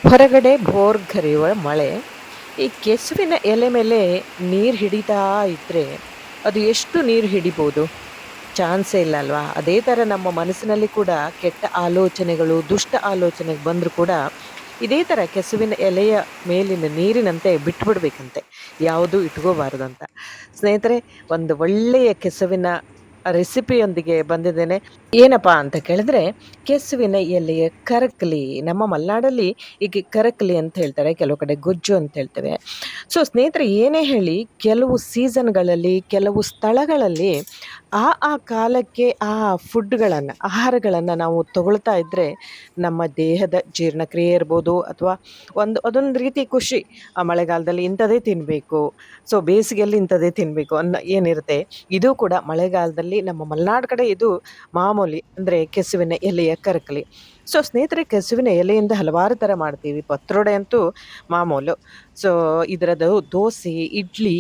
ಹೊರಗಡೆ ಭೋರ್ಗರೆಯುವ ಮಳೆ. ಈ ಕೆಸುವಿನ ಎಲೆ ಮೇಲೆ ನೀರು ಹಿಡಿತಾ ಇದ್ರೆ ಅದು ಎಷ್ಟು ನೀರು ಹಿಡಿಬೋದು? ಚಾನ್ಸೇ ಇಲ್ಲ ಅಲ್ವಾ? ಅದೇ ಥರ ನಮ್ಮ ಮನಸ್ಸಿನಲ್ಲಿ ಕೂಡ ಕೆಟ್ಟ ಆಲೋಚನೆಗಳು, ದುಷ್ಟ ಆಲೋಚನೆ ಬಂದರೂ ಕೂಡ ಇದೇ ಥರ ಕೆಸುವಿನ ಎಲೆಯ ಮೇಲಿನ ನೀರಿನಂತೆ ಬಿಟ್ಬಿಡ್ಬೇಕಂತೆ. ಯಾವುದೂ ಇಟ್ಕೋಬಾರ್ದಂತ. ಸ್ನೇಹಿತರೆ, ಒಂದು ಒಳ್ಳೆಯ ಕೆಸುವಿನ ರೆಸಿಪಿಯೊಂದಿಗೆ ಬಂದಿದ್ದೇನೆ. ಏನಪ್ಪಾ ಅಂತ ಕೇಳಿದ್ರೆ, ಕೆಸುವಿನ ಎಲೆಯ ಕರಕಲಿ. ನಮ್ಮ ಮಲೆನಾಡಲ್ಲಿ ಈಗ ಕರಕಲಿ ಅಂತ ಹೇಳ್ತಾರೆ, ಕೆಲವು ಕಡೆ ಗೊಜ್ಜು ಅಂತ ಹೇಳ್ತೇವೆ. ಸೊ ಸ್ನೇಹಿತರೆ, ಏನೇ ಹೇಳಿ ಕೆಲವು ಸೀಸನ್ಗಳಲ್ಲಿ, ಕೆಲವು ಸ್ಥಳಗಳಲ್ಲಿ ಆ ಕಾಲಕ್ಕೆ ಆ ಫುಡ್ಗಳನ್ನು, ಆಹಾರಗಳನ್ನು ನಾವು ತಗೊಳ್ತಾ ಇದ್ರೆ ನಮ್ಮ ದೇಹದ ಜೀರ್ಣಕ್ರಿಯೆ ಇರ್ಬೋದು, ಅಥವಾ ಅದೊಂದು ರೀತಿ ಖುಷಿ. ಆ ಮಳೆಗಾಲದಲ್ಲಿ ಇಂಥದೇ ತಿನ್ನಬೇಕು, ಸೊ ಬೇಸಿಗೆಯಲ್ಲಿ ಇಂಥದೇ ತಿನ್ನಬೇಕು ಅನ್ನೋ ಏನಿರುತ್ತೆ. ಇದು ಕೂಡ ಮಳೆಗಾಲದಲ್ಲಿ ನಮ್ಮ ಮಲೆನಾಡು ಕಡೆ ಇದು ಮಾಮೂಲಿ, ಅಂದರೆ ಕೆಸುವಿನ ಎಲೆಯ ಕರಕಲಿ. ಸೊ ಸ್ನೇಹಿತರೆ, ಕೆಸುವಿನ ಎಲೆಯಿಂದ ಹಲವಾರು ಥರ ಮಾಡ್ತೀವಿ. ಪತ್ರೊಡೆ ಅಂತೂ ಮಾಮೂಲು. ಸೊ ಇದರದ್ದು ದೋಸೆ, ಇಡ್ಲಿ,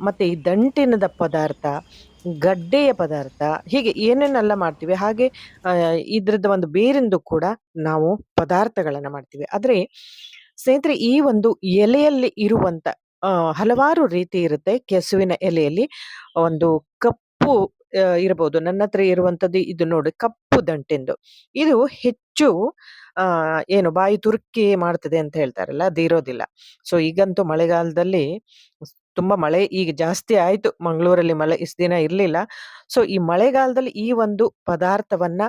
ಮತ್ತು ಈ ದಂಟಿನದ ಪದಾರ್ಥ, ಗಡ್ಡೆಯ ಪದಾರ್ಥ, ಹೀಗೆ ಏನೇನೆಲ್ಲ ಮಾಡ್ತೀವಿ. ಹಾಗೆ ಇದ್ರದ್ದು ಒಂದು ಬೇರಿಂದು ಕೂಡ ನಾವು ಪದಾರ್ಥಗಳನ್ನು ಮಾಡ್ತೀವಿ. ಆದರೆ ಸ್ನೇಹಿತರೆ, ಈ ಒಂದು ಎಲೆಯಲ್ಲಿ ಇರುವಂಥ ಹಲವಾರು ರೀತಿ ಇರುತ್ತೆ. ಕೆಸುವಿನ ಎಲೆಯಲ್ಲಿ ಒಂದು ಕಪ್ಪು ಇರಬಹುದು. ನನ್ನ ಹತ್ರ ಇರುವಂಥದ್ದು ಇದು ನೋಡಿ, ಕಪ್ಪು ದಂಟಿಂದು. ಇದು ಹೆಚ್ಚು ಏನು ಬಾಯಿ ತುರ್ಕಿ ಮಾಡ್ತದೆ ಅಂತ ಹೇಳ್ತಾರಲ್ಲ, ಅದು ಇರೋದಿಲ್ಲ. ಸೊ ಈಗಂತೂ ಮಳೆಗಾಲದಲ್ಲಿ ತುಂಬಾ ಮಳೆ ಈಗ ಜಾಸ್ತಿ ಆಯ್ತು. ಮಂಗಳೂರಲ್ಲಿ ಮಳೆ ಇಷ್ಟು ದಿನ ಇರ್ಲಿಲ್ಲ. ಸೊ ಈ ಮಳೆಗಾಲದಲ್ಲಿ ಈ ಒಂದು ಪದಾರ್ಥವನ್ನ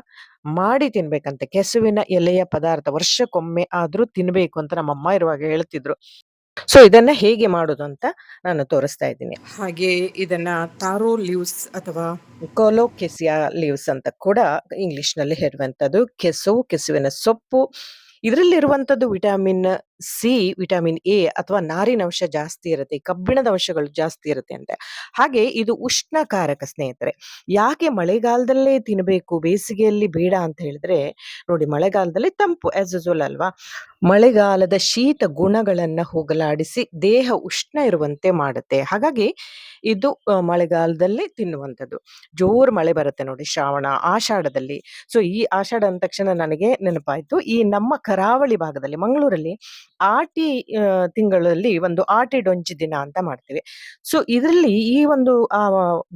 ಮಾಡಿ ತಿನ್ಬೇಕಂತೆ. ಕೆಸುವಿನ ಎಲೆಯ ಪದಾರ್ಥ ವರ್ಷಕ್ಕೊಮ್ಮೆ ಆದ್ರೂ ತಿನ್ಬೇಕು ಅಂತ ನಮ್ಮಮ್ಮ ಇರುವಾಗ ಹೇಳ್ತಿದ್ರು. ಸೊ ಇದನ್ನ ಹೇಗೆ ಮಾಡೋದು ಅಂತ ನಾನು ತೋರಿಸ್ತಾ ಇದ್ದೀನಿ. ಹಾಗೆ ಇದನ್ನ ತಾರೋ ಲೀವ್ಸ್ ಅಥವಾ ಕೊಲೋಕೆಸಿಯಾ ಲೀವ್ಸ್ ಅಂತ ಕೂಡ ಇಂಗ್ಲಿಷ್ನಲ್ಲಿ ಹೇಳುವಂಥದ್ದು. ಕೆಸುವಿನ ಸೊಪ್ಪು. ಇದರಲ್ಲಿರುವಂಥದ್ದು ವಿಟಮಿನ್ ಸಿ, ವಿಟಮಿನ್ ಎ ಅಥವಾ ನಾರಿನಂಶ ಜಾಸ್ತಿ ಇರುತ್ತೆ, ಕಬ್ಬಿಣದ ಅಂಶಗಳು ಜಾಸ್ತಿ ಇರುತ್ತೆ ಅಂತೆ. ಹಾಗೆ ಇದು ಉಷ್ಣಕಾರಕ ಸ್ನೇಹಿತರೆ. ಯಾಕೆ ಮಳೆಗಾಲದಲ್ಲೇ ತಿನ್ನಬೇಕು, ಬೇಸಿಗೆಯಲ್ಲಿ ಬೇಡ ಅಂತ ಹೇಳಿದ್ರೆ, ನೋಡಿ ಮಳೆಗಾಲದಲ್ಲಿ ತಂಪು ಆಸ್ ಯೂಸುವಲ್ ಅಲ್ವಾ. ಮಳೆಗಾಲದ ಶೀತ ಗುಣಗಳನ್ನ ಹೋಗಲಾಡಿಸಿ ದೇಹ ಉಷ್ಣ ಇರುವಂತೆ ಮಾಡುತ್ತೆ. ಹಾಗಾಗಿ ಇದು ಮಳೆಗಾಲದಲ್ಲಿ ತಿನ್ನುವಂಥದ್ದು. ಜೋರು ಮಳೆ ಬರುತ್ತೆ ನೋಡಿ, ಶ್ರಾವಣ ಆಷಾಢದಲ್ಲಿ. ಸೊ ಈ ಆಷಾಢ ಅಂದ ತಕ್ಷಣ ನನಗೆ ನೆನಪಾಯ್ತು, ಈ ನಮ್ಮ ಕರಾವಳಿ ಭಾಗದಲ್ಲಿ ಮಂಗಳೂರಲ್ಲಿ ಆಟಿ ತಿಂಗಳಲ್ಲಿ ಒಂದು ಆಟಿ ಡೊಂಚಿ ದಿನ ಅಂತ ಮಾಡ್ತೀವಿ. ಸೊ ಇದರಲ್ಲಿ ಈ ಒಂದು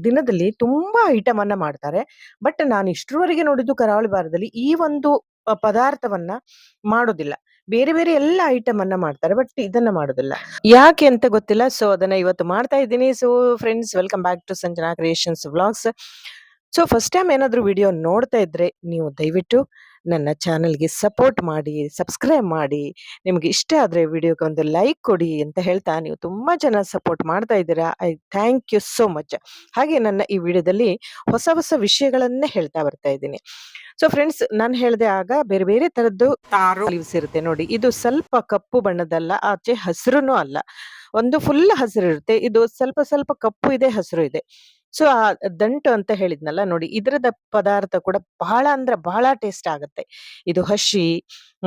ದಿನದಲ್ಲಿ ತುಂಬಾ ಐಟಮ್ ಅನ್ನ ಮಾಡ್ತಾರೆ. ಬಟ್ ನಾನು ಇಷ್ಟರವರೆಗೆ ನೋಡಿದ್ದು ಕರಾವಳಿ ಭಾಗದಲ್ಲಿ ಈ ಒಂದು ಪದಾರ್ಥವನ್ನ ಮಾಡೋದಿಲ್ಲ. ಬೇರೆ ಬೇರೆ ಎಲ್ಲ ಐಟಮ್ ಅನ್ನ ಮಾಡ್ತಾರೆ, ಬಟ್ ಇದನ್ನ ಮಾಡೋದಿಲ್ಲ. ಯಾಕೆ ಅಂತ ಗೊತ್ತಿಲ್ಲ. ಸೊ ಅದನ್ನ ಇವತ್ತು ಮಾಡ್ತಾ ಇದ್ದೀನಿ. So friends, welcome back to Sanjana Creations Vlogs. So first time ಏನಾದರೂ ವಿಡಿಯೋ ನೋಡ್ತಾ ಇದ್ರೆ ನೀವು ದಯವಿಟ್ಟು ನನ್ನ ಚಾನಲ್ಗೆ ಸಪೋರ್ಟ್ ಮಾಡಿ, ಸಬ್ಸ್ಕ್ರೈಬ್ ಮಾಡಿ. ನಿಮ್ಗೆ ಇಷ್ಟ ಆದರೆ ವಿಡಿಯೋಗೆ ಒಂದು ಲೈಕ್ ಕೊಡಿ ಅಂತ ಹೇಳ್ತಾ, ನೀವು ತುಂಬ ಜನ ಸಪೋರ್ಟ್ ಮಾಡ್ತಾ ಇದ್ದೀರಾ. I thank you so much. ಹಾಗೆ ನನ್ನ ಈ ವಿಡಿಯೋದಲ್ಲಿ ಹೊಸ ಹೊಸ ವಿಷಯಗಳನ್ನೇ ಹೇಳ್ತಾ ಬರ್ತಾ ಇದ್ದೀನಿ. ಸೊ ಫ್ರೆಂಡ್ಸ್, ನಾನು ಹೇಳಿದೆ ಆಗ ಬೇರೆ ಬೇರೆ ತರದ್ದು ತಾರೋ ಲೀವ್ಸ್ ಇರುತ್ತೆ ನೋಡಿ. ಇದು ಸ್ವಲ್ಪ ಕಪ್ಪು ಬಣ್ಣದಲ್ಲ, ಆಚೆ ಹಸಿರುನೂ ಅಲ್ಲ. ಒಂದು ಫುಲ್ ಹಸಿರು ಇರುತ್ತೆ, ಇದು ಸ್ವಲ್ಪ ಸ್ವಲ್ಪ ಕಪ್ಪು ಇದೆ, ಹಸಿರು ಇದೆ. ಸೊ ಆ ದಂಟು ಅಂತ ಹೇಳಿದ್ನಲ್ಲ ನೋಡಿ, ಇದರದ ಪದಾರ್ಥ ಕೂಡ ಬಹಳ ಅಂದ್ರೆ ಬಹಳ ಟೇಸ್ಟ್ ಆಗುತ್ತೆ. ಇದು ಹಸಿ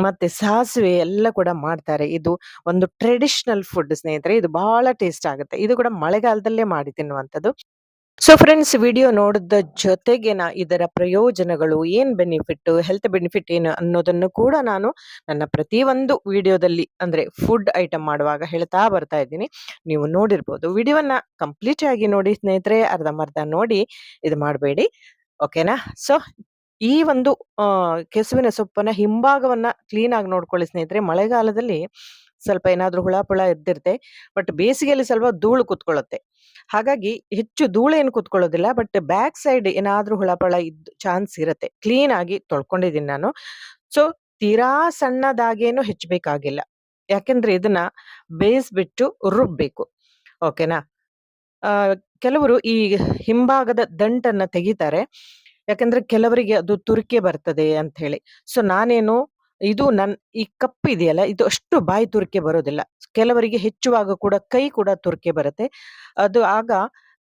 ಮತ್ತೆ ಸಾಸಿವೆ ಎಲ್ಲ ಕೂಡ ಮಾಡ್ತಾರೆ. ಇದು ಒಂದು ಟ್ರೆಡಿಷನಲ್ ಫುಡ್ ಸ್ನೇಹಿತರೆ. ಇದು ಬಹಳ ಟೇಸ್ಟ್ ಆಗುತ್ತೆ. ಇದು ಕೂಡ ಮಳೆಗಾಲದಲ್ಲೇ ಮಾಡಿ ತಿನ್ನುವಂಥದ್ದು. ಸೊ ಫ್ರೆಂಡ್ಸ್, ವಿಡಿಯೋ ನೋಡಿದ ಜೊತೆಗೆ ಇದರ ಪ್ರಯೋಜನಗಳು ಏನ್ ಬೆನಿಫಿಟ್, ಹೆಲ್ತ್ ಬೆನಿಫಿಟ್ ಏನು ಅನ್ನೋದನ್ನು ಕೂಡ ನಾನು ನನ್ನ ಪ್ರತಿಯೊಂದು ವಿಡಿಯೋದಲ್ಲಿ, ಅಂದ್ರೆ ಫುಡ್ ಐಟಮ್ ಮಾಡುವಾಗ ಹೇಳ್ತಾ ಬರ್ತಾ ಇದ್ದೀನಿ. ನೀವು ನೋಡಿರ್ಬೋದು. ವಿಡಿಯೋವನ್ನ ಕಂಪ್ಲೀಟ್ ಆಗಿ ನೋಡಿ ಸ್ನೇಹಿತರೆ, ಅರ್ಧಂಬರ್ಧ ನೋಡಿ ಇದು ಮಾಡಬೇಡಿ. ಓಕೆನಾ? ಸೊ ಈ ಒಂದು ಕೆಸುವಿನ ಸೊಪ್ಪನ್ನ ಹಿಂಭಾಗವನ್ನ ಕ್ಲೀನ್ ಆಗಿ ನೋಡ್ಕೊಳ್ಳಿ ಸ್ನೇಹಿತರೆ. ಮಳೆಗಾಲದಲ್ಲಿ ಸ್ವಲ್ಪ ಏನಾದ್ರೂ ಹುಳ ಎದ್ದಿರುತ್ತೆ, ಬಟ್ ಬೇಸಿಗೆಯಲ್ಲಿ ಸ್ವಲ್ಪ ಧೂಳು ಕುತ್ಕೊಳ್ಳುತ್ತೆ. ಹಾಗಾಗಿ ಹೆಚ್ಚು ಧೂಳೇನು ಕುತ್ಕೊಳ್ಳೋದಿಲ್ಲ, ಬಟ್ ಬ್ಯಾಕ್ ಸೈಡ್ ಏನಾದ್ರೂ ಹುಳ ಇದ್ದು ಚಾನ್ಸ್ ಇರುತ್ತೆ. ಕ್ಲೀನ್ ಆಗಿ ತೊಳ್ಕೊಂಡಿದ್ದೀನಿ ನಾನು. ಸೊ ತೀರಾ ಸಣ್ಣದಾಗೇನು ಹೆಚ್ಚಬೇಕಾಗಿಲ್ಲ, ಯಾಕೆಂದ್ರೆ ಇದನ್ನ ಬೇಯಿಸ್ಬಿಟ್ಟು ರುಬ್ಬೇಕು. ಓಕೆನಾ? ಆ ಕೆಲವರು ಈ ಹಿಂಭಾಗದ ದಂಟನ್ನ ತೆಗಿತಾರೆ, ಯಾಕಂದ್ರೆ ಕೆಲವರಿಗೆ ಅದು ತುರಿಕೆ ಬರ್ತದೆ ಅಂತ ಹೇಳಿ. ಸೊ ನಾನೇನು, ಇದು ಈ ಕಪ್ಪು ಇದೆಯಲ್ಲ, ಇದು ಅಷ್ಟು ಬಾಯಿ ತುರಿಕೆ ಬರೋದಿಲ್ಲ. ಕೆಲವರಿಗೆ ಹೆಚ್ಚುವಾಗ ಕೂಡ ಕೈ ಕೂಡ ತುರಿಕೆ ಬರುತ್ತೆ. ಅದು ಆಗ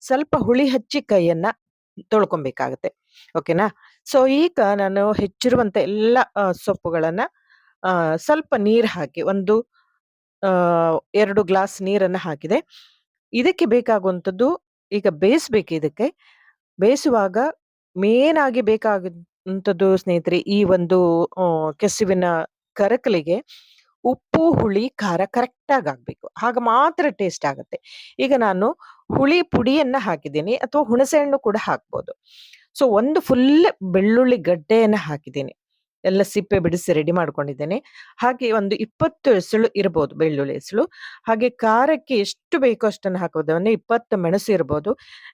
ಸ್ವಲ್ಪ ಹುಳಿ ಹಚ್ಚಿ ಕೈಯನ್ನ ತೊಳ್ಕೊಬೇಕಾಗತ್ತೆ. ಓಕೆನಾ? ಸೊ ಈಗ ನಾನು ಹೆಚ್ಚಿರುವಂತ ಎಲ್ಲ ಸೊಪ್ಪುಗಳನ್ನ ಸ್ವಲ್ಪ ನೀರು ಹಾಕಿ, ಒಂದು 2 ಗ್ಲಾಸ್ ನೀರನ್ನ ಹಾಕಿದೆ. ಇದಕ್ಕೆ ಬೇಕಾಗುವಂಥದ್ದು, ಈಗ ಬೇಯಿಸ್ಬೇಕು ಇದಕ್ಕೆ. ಬೇಯಿಸುವಾಗ ಮೇನ್ ಆಗಿ ಬೇಕಾಗುವಂಥದ್ದು ಸ್ನೇಹಿತರೆ, ಈ ಒಂದು ಕೆಸುವಿನ ಕರಕಲಿಗೆ ಉಪ್ಪು, ಹುಳಿ, ಖಾರ ಕರೆಕ್ಟಾಗಿ ಆಗ್ಬೇಕು. ಆಗ ಮಾತ್ರ ಟೇಸ್ಟ್ ಆಗುತ್ತೆ. ಈಗ ನಾನು ಹುಳಿ ಪುಡಿಯನ್ನ ಹಾಕಿದ್ದೀನಿ ಅಥವಾ ಹುಣಸೆ ಹಣ್ಣು ಕೂಡ ಹಾಕ್ಬೋದು. ಸೊ, ಒಂದು ಫುಲ್ ಬೆಳ್ಳುಳ್ಳಿ ಗಡ್ಡೆಯನ್ನ ಹಾಕಿದ್ದೀನಿ. ಎಲ್ಲ ಸಿಪ್ಪೆ ಬಿಡಿಸಿ ರೆಡಿ ಮಾಡ್ಕೊಂಡಿದ್ದೇನೆ. ಹಾಗೆ ಒಂದು 20 ಎಸಳು ಇರ್ಬೋದು ಬೆಳ್ಳುಳ್ಳಿ ಎಸಳು. ಹಾಗೆ ಖಾರಕ್ಕೆ ಎಷ್ಟು ಬೇಕೋ ಅಷ್ಟನ್ನು ಹಾಕೋದು. ಅಂದ್ರೆ 20 ಮೆಣಸು ಇರ್ಬೋದು.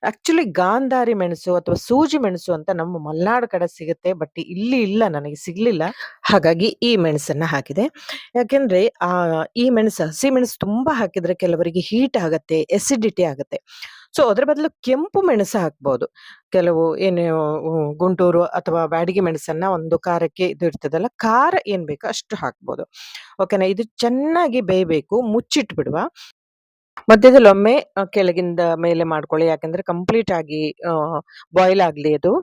ಆಕ್ಚುಲಿ ಗಾಂಧಾರಿ ಮೆಣಸು ಅಥವಾ ಸೂಜಿ ಮೆಣಸು ಅಂತ ನಮ್ಮ ಮಲ್ನಾಡ್ ಕಡೆ ಸಿಗುತ್ತೆ. ಬಟ್ ಇಲ್ಲಿ ಇಲ್ಲ, ನನಗೆ ಸಿಗ್ಲಿಲ್ಲ. ಹಾಗಾಗಿ ಈ ಮೆಣಸನ್ನ ಹಾಕಿದೆ. ಯಾಕೆಂದ್ರೆ ಈ ಮೆಣಸು, ಹಸಿ ಮೆಣಸು ತುಂಬಾ ಹಾಕಿದ್ರೆ ಕೆಲವರಿಗೆ ಹೀಟ್ ಆಗತ್ತೆ, ಎಸಿಡಿಟಿ ಆಗತ್ತೆ. ಸೊ ಅದ್ರ ಬದಲು ಕೆಂಪು ಮೆಣಸು ಹಾಕ್ಬೋದು. ಕೆಲವು ಏನು ಗುಂಟೂರು ಅಥವಾ ಬ್ಯಾಡಗಿ ಮೆಣಸನ್ನ ಒಂದು ಖಾರಕ್ಕೆ ಇದು ಇರ್ತದಲ್ಲ, ಖಾರ ಏನ್ ಬೇಕೋ ಅಷ್ಟು ಹಾಕ್ಬೋದು. ಓಕೆನಾ? ಇದು ಚೆನ್ನಾಗಿ ಬೇಯಬೇಕು. ಮುಚ್ಚಿಟ್ಬಿಡುವ. ಮಧ್ಯದಲ್ಲಿ ಒಮ್ಮೆ ಕೆಳಗಿಂದ ಮೇಲೆ ಮಾಡ್ಕೊಳ್ಳಿ. ಯಾಕಂದ್ರೆ ಕಂಪ್ಲೀಟ್ ಆಗಿ ಬಾಯ್ಲ್ ಆಗ್ಲಿ ಅದು.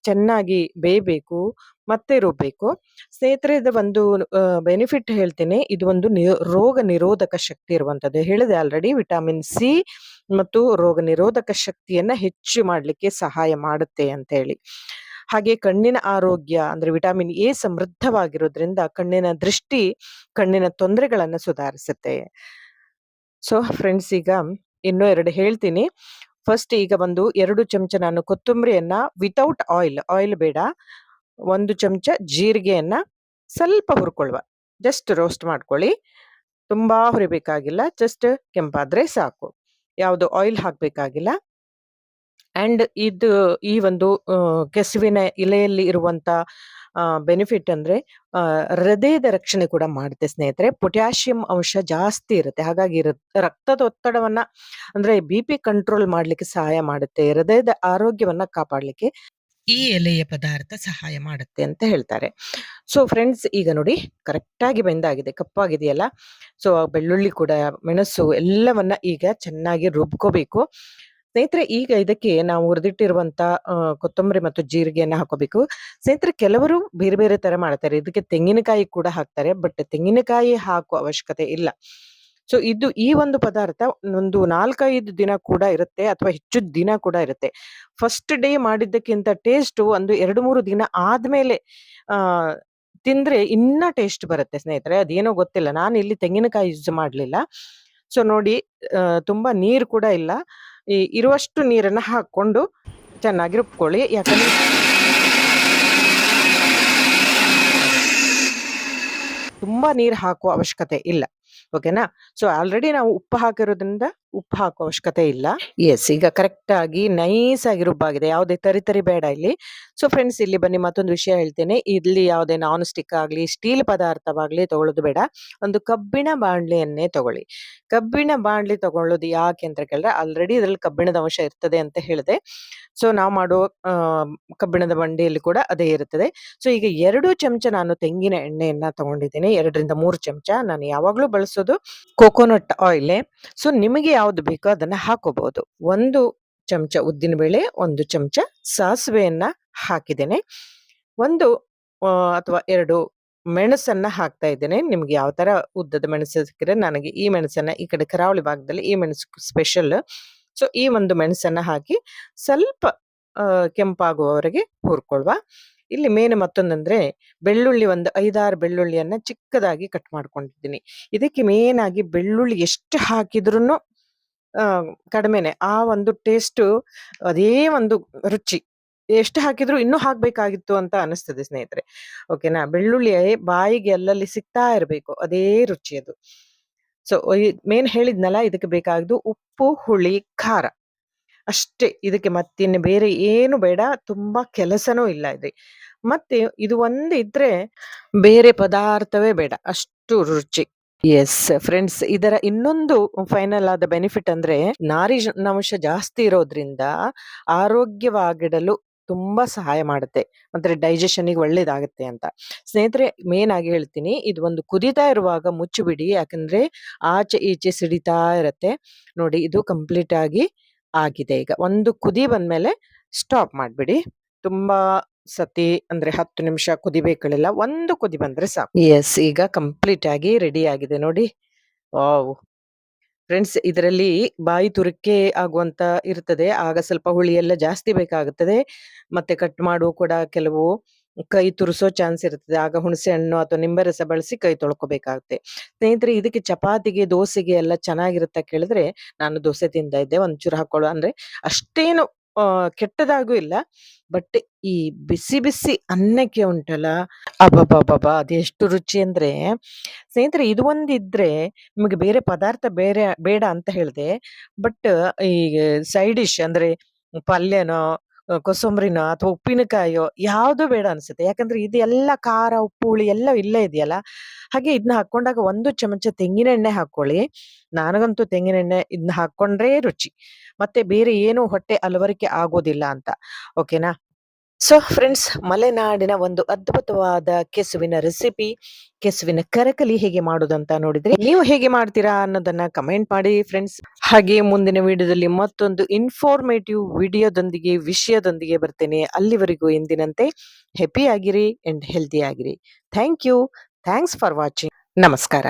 ಚೆನ್ನಾಗಿ ಬೇಯಬೇಕು, ಮತ್ತೆ ರುಬ್ಬೇಕು. ಸ್ನೇಹಿತರೆ, ಇದು ಒಂದು ಬೆನಿಫಿಟ್ ಹೇಳ್ತೀನಿ. ಇದು ಒಂದು ರೋಗ ನಿರೋಧಕ ಶಕ್ತಿ ಇರುವಂತದ್ದು. ಹೇಳಿದೆ ಆಲ್ರೆಡಿ, ವಿಟಮಿನ್ ಸಿ ಮತ್ತು ರೋಗ ನಿರೋಧಕ ಶಕ್ತಿಯನ್ನ ಹೆಚ್ಚು ಮಾಡ್ಲಿಕ್ಕೆ ಸಹಾಯ ಮಾಡುತ್ತೆ ಅಂತ ಹೇಳಿ. ಹಾಗೆ ಕಣ್ಣಿನ ಆರೋಗ್ಯ ಅಂದ್ರೆ ವಿಟಮಿನ್ ಎ ಸಮೃದ್ಧವಾಗಿರೋದ್ರಿಂದ ಕಣ್ಣಿನ ದೃಷ್ಟಿ, ಕಣ್ಣಿನ ತೊಂದರೆಗಳನ್ನ ಸುಧಾರಿಸುತ್ತೆ. ಸೊ ಫ್ರೆಂಡ್ಸ್, ಈಗ ಇನ್ನೂ 2 ಹೇಳ್ತೀನಿ. ಫಸ್ಟ್ ಈಗ ಒಂದು 2 ಚಮಚ ನಾನು ಕೊತ್ತಂಬರಿಯನ್ನ ವಿತೌಟ್ ಆಯಿಲ್ ಬೇಡ, 1 ಚಮಚ ಜೀರಿಗೆಯನ್ನ ಸ್ವಲ್ಪ ಹುರ್ಕೊಳ್ವ. ಜಸ್ಟ್ ರೋಸ್ಟ್ ಮಾಡ್ಕೊಳ್ಳಿ. ತುಂಬಾ ಹುರಿಬೇಕಾಗಿಲ್ಲ, ಜಸ್ಟ್ ಕೆಂಪಾದ್ರೆ ಸಾಕು. ಯಾವುದು ಆಯಿಲ್ ಹಾಕ್ಬೇಕಾಗಿಲ್ಲ. ಅಂಡ್ ಇದು ಈ ಒಂದು ಕೆಸುವಿನ ಎಲೆಯಲ್ಲಿ ಇರುವಂತ ಬೆನಿಫಿಟ್ ಅಂದ್ರೆ ಹೃದಯದ ರಕ್ಷಣೆ ಕೂಡ ಮಾಡುತ್ತೆ ಸ್ನೇಹಿತರೆ. ಪೊಟ್ಯಾಷಿಯಂ ಅಂಶ ಜಾಸ್ತಿ ಇರುತ್ತೆ. ಹಾಗಾಗಿ ರಕ್ತದ ಒತ್ತಡವನ್ನ ಅಂದ್ರೆ BP ಕಂಟ್ರೋಲ್ ಮಾಡ್ಲಿಕ್ಕೆ ಸಹಾಯ ಮಾಡುತ್ತೆ. ಹೃದಯದ ಆರೋಗ್ಯವನ್ನ ಕಾಪಾಡ್ಲಿಕ್ಕೆ ಈ ಎಲೆಯ ಪದಾರ್ಥ ಸಹಾಯ ಮಾಡುತ್ತೆ ಅಂತ ಹೇಳ್ತಾರೆ. ಸೊ ಫ್ರೆಂಡ್ಸ್, ಈಗ ನೋಡಿ ಕರೆಕ್ಟ್ ಆಗಿ ಬೆಂದಾಗಿದೆ, ಕಪ್ಪಾಗಿದೆಯಲ್ಲ. ಸೊ ಬೆಳ್ಳುಳ್ಳಿ ಕೂಡ, ಮೆಣಸು ಎಲ್ಲವನ್ನ ಈಗ ಚೆನ್ನಾಗಿ ರುಬ್ಕೋಬೇಕು. ಸ್ನೇಹಿತರೆ, ಈಗ ಇದಕ್ಕೆ ನಾವು ಹುರಿದಿಟ್ಟಿರುವಂತ ಕೊತ್ತಂಬರಿ ಮತ್ತು ಜೀರಿಗೆಯನ್ನ ಹಾಕೋಬೇಕು. ಸ್ನೇಹಿತರೆ, ಕೆಲವರು ಬೇರೆ ಬೇರೆ ತರ ಮಾಡ್ತಾರೆ. ಇದಕ್ಕೆ ತೆಂಗಿನಕಾಯಿ ಕೂಡ ಹಾಕ್ತಾರೆ. ಬಟ್ ತೆಂಗಿನಕಾಯಿ ಹಾಕುವ ಅವಶ್ಯಕತೆ ಇಲ್ಲ. ಸೊ ಈ ಒಂದು ಪದಾರ್ಥ ಒಂದು 4-5 ದಿನ ಕೂಡ ಇರುತ್ತೆ, ಅಥವಾ ಹೆಚ್ಚು ದಿನ ಕೂಡ ಇರುತ್ತೆ. ಫಸ್ಟ್ ಡೇ ಮಾಡಿದ್ದಕ್ಕಿಂತ ಟೇಸ್ಟ್ ಒಂದು 2-3 ದಿನ ಆದ್ಮೇಲೆ ಆ ತಿಂದ್ರೆ ಇನ್ನ ಟೇಸ್ಟ್ ಬರುತ್ತೆ ಸ್ನೇಹಿತರೆ. ಅದೇನೋ ಗೊತ್ತಿಲ್ಲ, ನಾನು ಇಲ್ಲಿ ತೆಂಗಿನಕಾಯಿ ಯೂಸ್ ಮಾಡ್ಲಿಲ್ಲ. ಸೊ ನೋಡಿ, ತುಂಬಾ ನೀರು ಕೂಡ ಇಲ್ಲ. ಇರುವಷ್ಟು ನೀರನ್ನ ಹಾಕೊಂಡು ಚೆನ್ನಾಗಿ ರುಬ್ಕೊಳ್ಳಿ. ಯಾಕಂದ್ರೆ ತುಂಬಾ ನೀರು ಹಾಕುವ ಅವಶ್ಯಕತೆ ಇಲ್ಲ. ಓಕೆನಾ? ಸೊ ಆಲ್ರೆಡಿ ನಾವು ಉಪ್ಪು ಹಾಕಿರೋದ್ರಿಂದ ಉಪ್ಪು ಹಾಕುವ ಅವಶ್ಯಕತೆ ಇಲ್ಲ. ಎಸ್, ಈಗ ಕರೆಕ್ಟ್ ಆಗಿ ನೈಸ್ ಆಗಿ ರುಬ್ಬಾಗಿದೆ. ಯಾವುದೇ ತರಿ ಬೇಡ ಇಲ್ಲಿ. ಸೊ ಫ್ರೆಂಡ್ಸ್, ಇಲ್ಲಿ ಬನ್ನಿ, ಮತ್ತೊಂದು ವಿಷಯ ಹೇಳ್ತೇನೆ. ಇಲ್ಲಿ ಯಾವುದೇ ನಾನ್ ಸ್ಟಿಕ್ ಆಗ್ಲಿ, ಸ್ಟೀಲ್ ಪದಾರ್ಥವಾಗ್ಲಿ ತಗೊಳ್ಳೋದು ಬೇಡ. ಒಂದು ಕಬ್ಬಿಣ ಬಾಂಡ್ಲಿಯನ್ನೇ ತಗೊಳ್ಳಿ. ಕಬ್ಬಿಣ ಬಾಂಡ್ಲಿ ತಗೊಳ್ಳೋದು ಯಾಕೆ ಅಂತ ಕೇಳಿದ್ರೆ, ಆಲ್ರೆಡಿ ಇದ್ರಲ್ಲಿ ಕಬ್ಬಿಣದ ಅಂಶ ಇರ್ತದೆ ಅಂತ ಹೇಳಿದೆ. ಸೊ ನಾವು ಮಾಡೋ ಕಬ್ಬಿಣದ ಬಂಡಿಯಲ್ಲಿ ಕೂಡ ಅದೇ ಇರುತ್ತದೆ. ಸೊ ಈಗ 2 ಚಮಚ ನಾನು ತೆಂಗಿನ ಎಣ್ಣೆಯನ್ನ ತಗೊಂಡಿದ್ದೀನಿ. 2-3 ಚಮಚ. ನಾನು ಯಾವಾಗ್ಲೂ ಬಳಸೋದು ಕೋಕೋನಟ್ ಆಯಿಲ್. ಸೊ ನಿಮಗೆ ಯಾವ್ದು ಬೇಕೋ ಅದನ್ನ ಹಾಕೋಬಹುದು. 1 ಚಮಚ ಉದ್ದಿನ ಬೇಳೆ, 1 ಚಮಚ ಸಾಸಿವೆಯನ್ನ ಹಾಕಿದ್ದೇನೆ. 1 ಅಥವಾ 2 ಮೆಣಸನ್ನ ಹಾಕ್ತಾ ಇದ್ದೇನೆ. ನಿಮ್ಗೆ ಯಾವ ತರ ಉದ್ದದ ಮೆಣಸು ಸಿಕ್ಕಿದ್ರೆ, ನನಗೆ ಈ ಮೆಣಸನ್ನ, ಈ ಕಡೆ ಕರಾವಳಿ ಭಾಗದಲ್ಲಿ ಈ ಮೆಣಸು ಸ್ಪೆಷಲ್. ಸೊ ಈ ಒಂದು ಮೆಣಸನ್ನ ಹಾಕಿ ಸ್ವಲ್ಪ ಕೆಂಪಾಗುವವರೆಗೆ ಹುರ್ಕೊಳ್ವ. ಇಲ್ಲಿ ಮೇನ್ ಮತ್ತೊಂದಂದ್ರೆ, ಬೆಳ್ಳುಳ್ಳಿ ಒಂದು 5-6 ಬೆಳ್ಳುಳ್ಳಿಯನ್ನ ಚಿಕ್ಕದಾಗಿ ಕಟ್ ಮಾಡ್ಕೊಂಡಿದ್ದೀನಿ. ಇದಕ್ಕೆ ಮೇನ್ ಆಗಿ ಬೆಳ್ಳುಳ್ಳಿ ಎಷ್ಟು ಹಾಕಿದ್ರುನು ಕಡಿಮೆನೆ. ಆ ಒಂದು ಟೇಸ್ಟ್, ಅದೇ ಒಂದು ರುಚಿ. ಎಷ್ಟು ಹಾಕಿದ್ರು ಇನ್ನೂ ಹಾಕ್ಬೇಕಾಗಿತ್ತು ಅಂತ ಅನಿಸ್ತದೆ ಸ್ನೇಹಿತರೆ. ಓಕೆನಾ? ಬೆಳ್ಳುಳ್ಳಿ ಬಾಯಿಗೆ ಅಲ್ಲಲ್ಲಿ ಸಿಗ್ತಾ ಇರಬೇಕು, ಅದೇ ರುಚಿ ಅದು. ಸೊ ಮೇನ್ ಹೇಳಿದ್ನಲ್ಲ, ಇದಕ್ಕೆ ಬೇಕಾಗಿದ್ದು ಉಪ್ಪು, ಹುಳಿ, ಖಾರ ಅಷ್ಟೇ. ಇದಕ್ಕೆ ಮತ್ತಿನ್ನು ಬೇರೆ ಏನು ಬೇಡ. ತುಂಬಾ ಕೆಲಸನೂ ಇಲ್ಲ ಇದೆ. ಮತ್ತೆ ಇದು ಒಂದು ಇದ್ರೆ ಬೇರೆ ಪದಾರ್ಥವೇ ಬೇಡ, ಅಷ್ಟು ರುಚಿ. ಎಸ್ ಫ್ರೆಂಡ್ಸ್, ಇದರ ಇನ್ನೊಂದು ಫೈನಲ್ ಆದ ಬೆನಿಫಿಟ್ ಅಂದ್ರೆ, ನಾರಿನಾಂಶ ಜಾಸ್ತಿ ಇರೋದ್ರಿಂದ ಆರೋಗ್ಯವಾಗಿಡಲು ತುಂಬಾ ಸಹಾಯ ಮಾಡುತ್ತೆ. ಮತ್ತೆ ಡೈಜೆಷನ್ಗೆ ಒಳ್ಳೇದಾಗುತ್ತೆ ಅಂತ. ಸ್ನೇಹಿತರೆ, ಮೇನ್ ಆಗಿ ಹೇಳ್ತೀನಿ, ಇದು ಒಂದು ಕುದೀತಾ ಇರುವಾಗ ಮುಚ್ಚಿಬಿಡಿ. ಯಾಕಂದ್ರೆ ಆಚೆ ಈಚೆ ಸಿಡಿತಾ ಇರತ್ತೆ. ನೋಡಿ, ಇದು ಕಂಪ್ಲೀಟ್ ಆಗಿ ಆಗಿದೆ. ಈಗ ಒಂದು ಕುದಿ ಬಂದ್ಮೇಲೆ ಸ್ಟಾಪ್ ಮಾಡ್ಬಿಡಿ. ತುಂಬಾ ಸತಿ ಅಂದ್ರೆ 10 ನಿಮಿಷ ಕುದಿಬೇಕಲ್ಲ, ಒಂದು ಕುದಿ ಬಂದ್ರೆ ಸಾಕು. ಎಸ್, ಈಗ ಕಂಪ್ಲೀಟ್ ಆಗಿ ರೆಡಿ ಆಗಿದೆ ನೋಡಿ. ವಾವ್ ಫ್ರೆಂಡ್ಸ್, ಇದರಲ್ಲಿ ಬಾಯಿ ತುರಿಕೆ ಆಗುವಂತ ಇರ್ತದೆ. ಆಗ ಸ್ವಲ್ಪ ಹುಳಿ ಎಲ್ಲ ಜಾಸ್ತಿ ಬೇಕಾಗುತ್ತದೆ. ಮತ್ತೆ ಕಟ್ ಮಾಡುವ ಕೂಡ ಕೆಲವು ಕೈ ತುರಿಸೋ ಚಾನ್ಸ್ ಇರ್ತದೆ. ಆಗ ಹುಣಸೆ ಹಣ್ಣು ಅಥವಾ ನಿಂಬೆ ರಸ ಬಳಸಿ ಕೈ ತೊಳ್ಕೊಬೇಕಾಗುತ್ತೆ. ಸ್ನೇಹಿತರೆ ಇದಕ್ಕೆ ಚಪಾತಿಗೆ, ದೋಸೆಗೆ ಎಲ್ಲ ಚೆನ್ನಾಗಿರುತ್ತಾ ಕೇಳಿದ್ರೆ, ನಾನು ದೋಸೆ ತಿಂತಾ ಇದ್ದೆ. ಒಂಚೂರು ಹಾಕೊಳ್ಳೋ ಅಂದ್ರೆ ಅಷ್ಟೇನು ಕೆಟ್ಟದಾಗೂ ಇಲ್ಲ. ಬಟ್ ಈ ಬಿಸಿ ಬಿಸಿ ಅನ್ನಕ್ಕೆ ಉಂಟಲ್ಲ, ಅಬ್ಬಬ್ಬಬ್ಬಬ್ಬಾ! ಅದೆಷ್ಟು ರುಚಿ ಅಂದ್ರೆ, ಸ್ನೇಹಿತರೆ ಇದು ಒಂದಿದ್ರೆ ನಿಮಗೆ ಬೇರೆ ಪದಾರ್ಥ ಬೇಡ ಅಂತ ಹೇಳ್ದೆ. ಬಟ್ ಈ ಸೈಡ್ ಡಿಶ್ ಅಂದ್ರೆ ಪಲ್ಯನೋ, ಕೋಸಂಬರಿನೋ ಅಥವಾ ಉಪ್ಪಿನಕಾಯೋ ಯಾವ್ದು ಬೇಡ ಅನ್ಸುತ್ತೆ. ಯಾಕಂದ್ರೆ ಇದೆಲ್ಲ ಖಾರ, ಉಪ್ಪು, ಹುಳಿ ಎಲ್ಲ ಇಲ್ಲೇ ಇದೆಯಲ್ಲ. ಹಾಗೆ ಇದನ್ನ ಹಾಕೊಂಡಾಗ 1 ಚಮಚ ತೆಂಗಿನೆಣ್ಣೆ ಹಾಕೊಳ್ಳಿ. ನನಗಂತೂ ತೆಂಗಿನೆಣ್ಣೆ ಇದನ್ನ ಹಾಕೊಂಡ್ರೆ ರುಚಿ. ಮತ್ತೆ ಬೇರೆ ಏನು ಹೊಟ್ಟೆ ಅಲವರಿಕೆ ಆಗೋದಿಲ್ಲ ಅಂತ. ಓಕೆನಾ? ಸೊ ಫ್ರೆಂಡ್ಸ್, ಮಲೆನಾಡಿನ ಒಂದು ಅದ್ಭುತವಾದ ಕೆಸುವಿನ ರೆಸಿಪಿ, ಕೆಸುವಿನ ಕರಕಲಿ ಹೇಗೆ ಮಾಡೋದಂತ ನೋಡಿದ್ರೆ, ನೀವು ಹೇಗೆ ಮಾಡ್ತೀರಾ ಅನ್ನೋದನ್ನ ಕಮೆಂಟ್ ಮಾಡಿ ಫ್ರೆಂಡ್ಸ್. ಹಾಗೆ ಮುಂದಿನ ವಿಡಿಯೋದಲ್ಲಿ ಮತ್ತೊಂದು ಇನ್ಫಾರ್ಮೇಟಿವ್ ವಿಡಿಯೋದೊಂದಿಗೆ, ವಿಷಯದೊಂದಿಗೆ ಬರ್ತೇನೆ. ಅಲ್ಲಿವರೆಗೂ ಎಂದಿನಂತೆ ಹೆಪ್ಪಿ ಆಗಿರಿ ಅಂಡ್ ಹೆಲ್ತಿ ಆಗಿರಿ. Thank you. Thanks for watching. ನಮಸ್ಕಾರ.